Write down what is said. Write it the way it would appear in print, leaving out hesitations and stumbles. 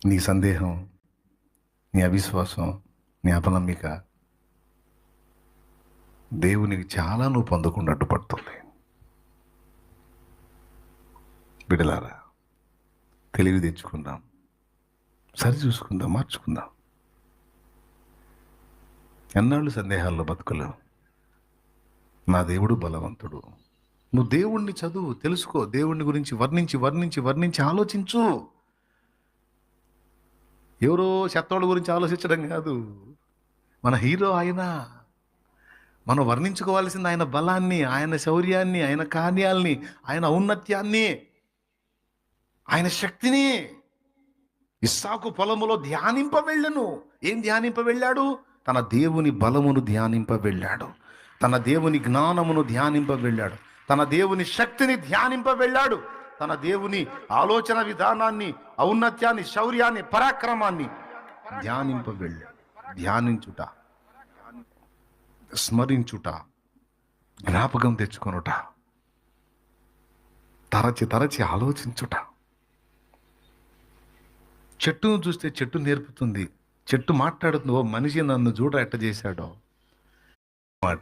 నీ సందేహం, నీ అవిశ్వాసం, నీ అపనమ్మిక దేవునికి చాలా నువ్వు పొందకుండా అడ్డుపడుతుంది. బిడలారా, తెలివి తెచ్చుకుందాం, సరి చూసుకుందాం, మార్చుకుందాం. ఎన్నాళ్ళు సందేహాల్లో బతుకులేవు. నా దేవుడు బలవంతుడు. నువ్వు దేవుణ్ణి చదువు, తెలుసుకో, దేవుణ్ణి గురించి వర్ణించి వర్ణించి వర్ణించి ఆలోచించు. ఎవరో చెత్తోళ్ళ గురించి ఆలోచించడం కాదు. మన హీరో ఆయన. మనం వర్ణించుకోవాల్సింది ఆయన బలాన్ని, ఆయన శౌర్యాన్ని, ఆయన కార్యాల్ని, ఆయన ఔన్నత్యాన్ని, ఆయన శక్తిని. ఇస్సాకు పొలములో ధ్యానింప వెళ్ళను. ఏం ధ్యానింప వెళ్ళాడు? తన దేవుని బలమును ధ్యానింప వెళ్ళాడు, తన దేవుని జ్ఞానమును ధ్యానింప వెళ్ళాడు, తన దేవుని శక్తిని ధ్యానింప వెళ్ళాడు, తన దేవుని ఆలోచన విధానాన్ని, ఔన్నత్యాన్ని, శౌర్యాన్ని, పరాక్రమాన్ని ధ్యానింప వెళ్ళాడు. ధ్యానించుట, స్మరించుట, జ్ఞాపకం తెచ్చుకొనుట, తరచి తరచి ఆలోచించుట. చెట్టును చూస్తే చెట్టు నేర్పుతుంది. చెట్టు మాట్లాడుతుంది, ఓ మనిషి నన్ను చూడ ఎట్ట చేశాడో మాట.